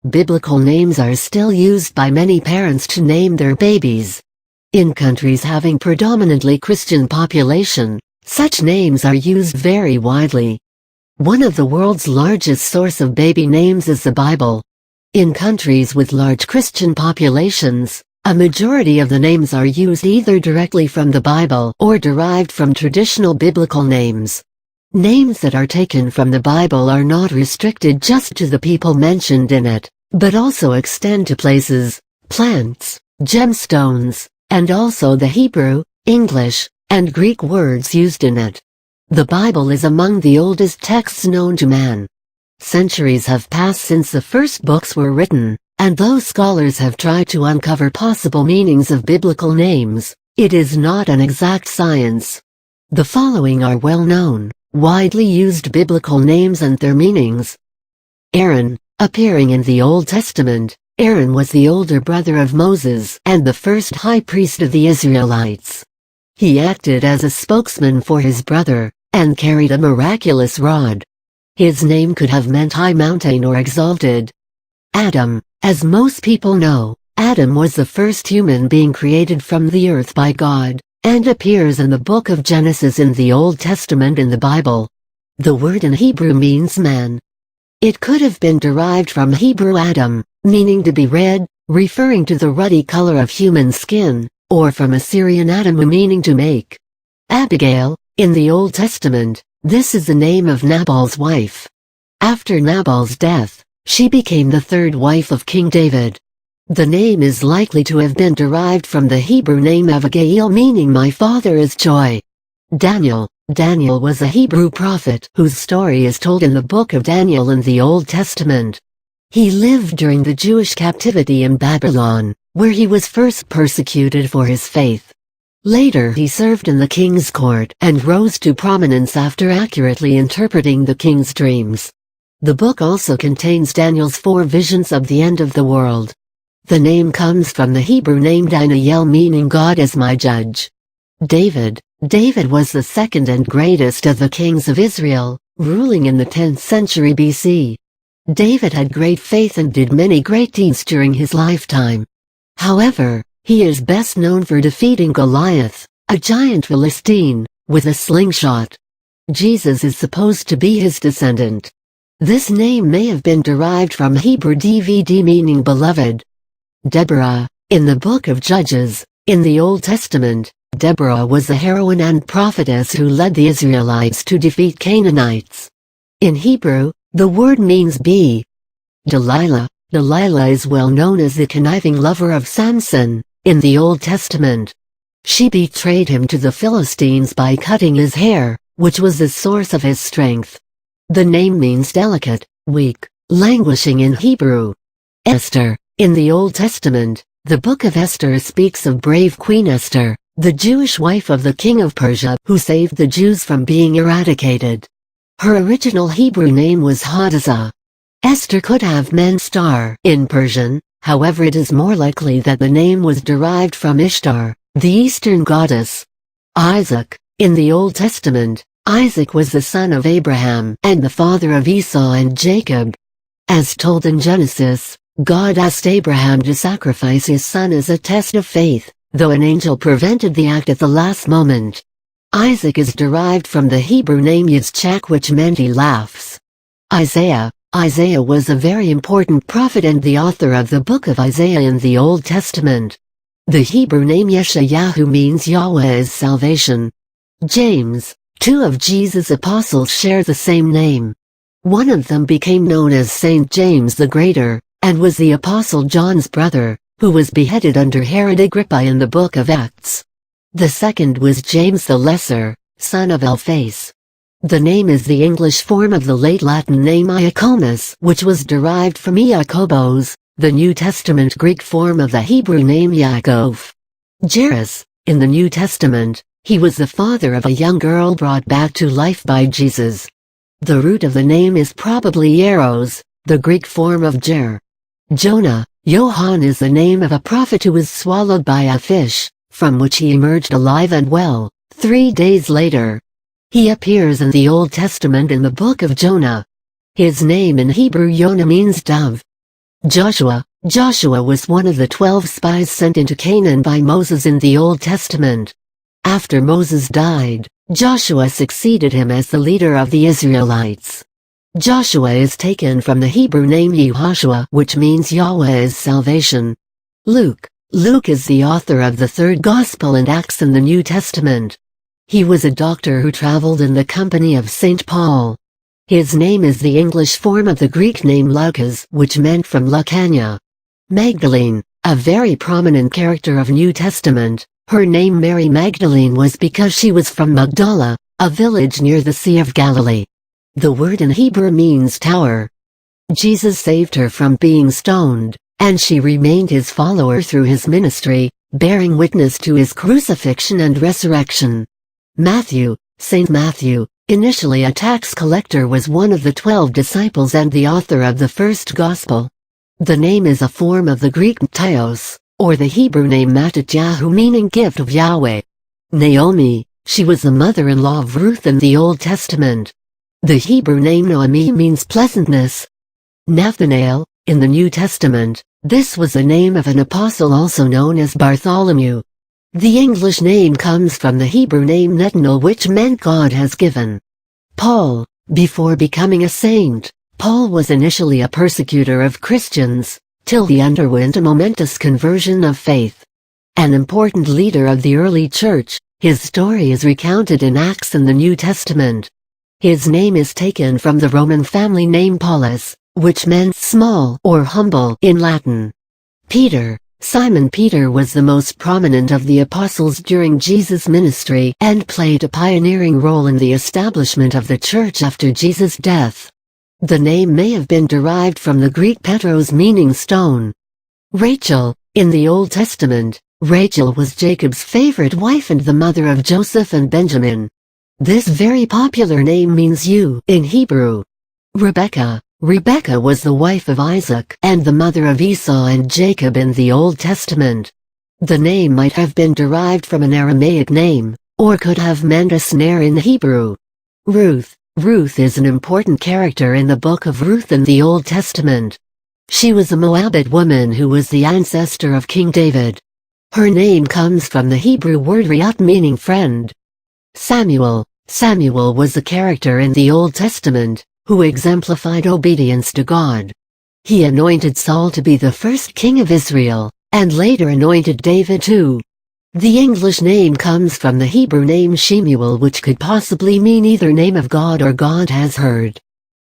Biblical names are still used by many parents to name their babies. In countries having predominantly Christian population, such names are used very widely. One of the world's largest source of baby names is the Bible. In countries with large Christian populations, a majority of the names are used either directly from the Bible or derived from traditional biblical names. Names that are taken from the Bible are not restricted just to the people mentioned in it, but also extend to places, plants, gemstones, and also the Hebrew, English, and Greek words used in it. The Bible is among the oldest texts known to man. Centuries have passed since the first books were written, and though scholars have tried to uncover possible meanings of biblical names, it is not an exact science. The following are well-known, widely used biblical names and their meanings. Aaron, appearing in the Old Testament, Aaron was the older brother of Moses and the first high priest of the Israelites. He acted as a spokesman for his brother, and carried a miraculous rod. His name could have meant high mountain or exalted. Adam, as most people know, Adam was the first human being created from the earth by God, and appears in the book of Genesis in the Old Testament in the Bible. The word in Hebrew means man. It could have been derived from Hebrew Adam, meaning to be red, referring to the ruddy color of human skin, or from Assyrian Adamu meaning to make. Abigail, in the Old Testament, this is the name of Nabal's wife. After Nabal's death, she became the third wife of King David. The name is likely to have been derived from the Hebrew name Abigail meaning my father is joy. Daniel was a Hebrew prophet whose story is told in the book of Daniel in the Old Testament. He lived during the Jewish captivity in Babylon, where he was first persecuted for his faith. Later he served in the king's court and rose to prominence after accurately interpreting the king's dreams. The book also contains Daniel's 4 visions of the end of the world. The name comes from the Hebrew name Daniel meaning God is my judge. David was the second and greatest of the kings of Israel, ruling in the 10th century BC. David had great faith and did many great deeds during his lifetime. However, he is best known for defeating Goliath, a giant Philistine, with a slingshot. Jesus is supposed to be his descendant. This name may have been derived from Hebrew DVD meaning beloved. Deborah, in the book of Judges, in the Old Testament, Deborah was a heroine and prophetess who led the Israelites to defeat Canaanites. In Hebrew, the word means bee. Delilah is well known as the conniving lover of Samson, in the Old Testament. She betrayed him to the Philistines by cutting his hair, which was the source of his strength. The name means delicate, weak, languishing in Hebrew. Esther, in the Old Testament, the book of Esther speaks of brave Queen Esther, the Jewish wife of the king of Persia who saved the Jews from being eradicated. Her original Hebrew name was Hadassah. Esther could have meant star in Persian, however it is more likely that the name was derived from Ishtar, the eastern goddess. Isaac, in the Old Testament, Isaac was the son of Abraham and the father of Esau and Jacob. As told in Genesis, God asked Abraham to sacrifice his son as a test of faith, though an angel prevented the act at the last moment. Isaac is derived from the Hebrew name Yitzchak which meant he laughs. Isaiah was a very important prophet and the author of the book of Isaiah in the Old Testament. The Hebrew name Yeshayahu means Yahweh is salvation. James, 2 of Jesus' apostles share the same name. One of them became known as Saint James the Greater, and was the Apostle John's brother, who was beheaded under Herod Agrippa in the book of Acts. The second was James the Lesser, son of Alphaeus. The name is the English form of the late Latin name Iacomus, which was derived from Iakobos, the New Testament Greek form of the Hebrew name Yaakov. Jairus, in the New Testament, he was the father of a young girl brought back to life by Jesus. The root of the name is probably Eros, the Greek form of Jer. Jonah, Johann is the name of a prophet who was swallowed by a fish, from which he emerged alive and well, 3 days later. He appears in the Old Testament in the book of Jonah. His name in Hebrew Yonah means dove. Joshua was one of the 12 spies sent into Canaan by Moses in the Old Testament. After Moses died, Joshua succeeded him as the leader of the Israelites. Joshua is taken from the Hebrew name Yehoshua, which means Yahweh is salvation. Luke is the author of the third Gospel and Acts in the New Testament. He was a doctor who traveled in the company of St. Paul. His name is the English form of the Greek name Lucas, which meant from Lucania. Magdalene, a very prominent character of New Testament, her name Mary Magdalene was because she was from Magdala, a village near the Sea of Galilee. The word in Hebrew means tower. Jesus saved her from being stoned, and she remained his follower through his ministry, bearing witness to his crucifixion and resurrection. Saint Matthew, initially a tax collector, was one of the 12 disciples and the author of the first Gospel. The name is a form of the Greek Matthios, or the Hebrew name Mattatyahu, meaning gift of Yahweh. Naomi, she was the mother-in-law of Ruth in the Old Testament. The Hebrew name Noemi means pleasantness. Nathanael, in the New Testament, this was the name of an apostle also known as Bartholomew. The English name comes from the Hebrew name Nathanael, which meant God has given. Paul, before becoming a saint, Paul was initially a persecutor of Christians, till he underwent a momentous conversion of faith. An important leader of the early church, his story is recounted in Acts in the New Testament. His name is taken from the Roman family name Paulus, which meant small or humble in Latin. Simon Peter was the most prominent of the apostles during Jesus' ministry and played a pioneering role in the establishment of the church after Jesus' death. The name may have been derived from the Greek Petros, meaning stone. Rachel, in the Old Testament, Rachel was Jacob's favorite wife and the mother of Joseph and Benjamin. This very popular name means "you" in Hebrew. Rebekah was the wife of Isaac and the mother of Esau and Jacob in the Old Testament. The name might have been derived from an Aramaic name, or could have meant a snare in Hebrew. Ruth is an important character in the book of Ruth in the Old Testament. She was a Moabite woman who was the ancestor of King David. Her name comes from the Hebrew word riat, meaning friend. Samuel was a character in the Old Testament who exemplified obedience to God. He anointed Saul to be the first king of Israel, and later anointed David too. The English name comes from the Hebrew name Shemuel, which could possibly mean either name of God or God has heard.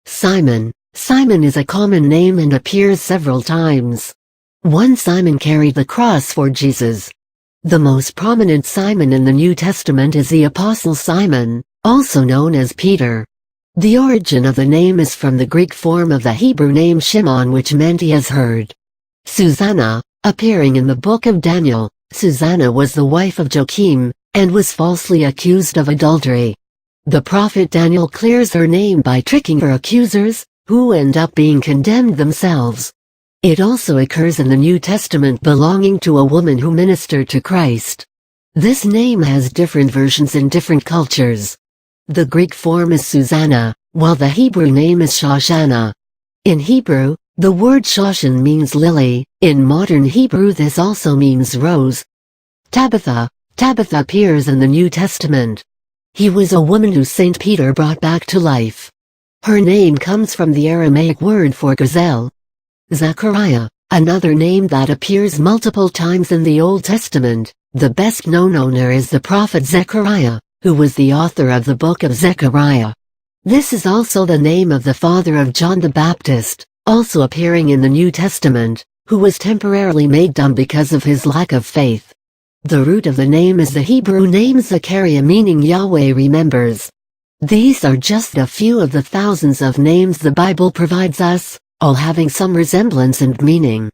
Simon is a common name and appears several times. One Simon carried the cross for Jesus. The most prominent Simon in the New Testament is the Apostle Simon, also known as Peter. The origin of the name is from the Greek form of the Hebrew name Shimon, which meant he has heard. Susanna, appearing in the book of Daniel, Susanna was the wife of Joachim, and was falsely accused of adultery. The prophet Daniel clears her name by tricking her accusers, who end up being condemned themselves. It also occurs in the New Testament belonging to a woman who ministered to Christ. This name has different versions in different cultures. The Greek form is Susanna, while the Hebrew name is Shoshana. In Hebrew, the word Shoshan means lily. In modern Hebrew this also means rose. Tabitha appears in the New Testament. He was a woman who St. Peter brought back to life. Her name comes from the Aramaic word for gazelle. Zechariah, another name that appears multiple times in the Old Testament. The best known owner is the prophet Zechariah, who was the author of the book of Zechariah. This is also the name of the father of John the Baptist, also appearing in the New Testament, who was temporarily made dumb because of his lack of faith. The root of the name is the Hebrew name Zechariah, meaning Yahweh remembers. These are just a few of the thousands of names the Bible provides us, all having some resemblance and meaning.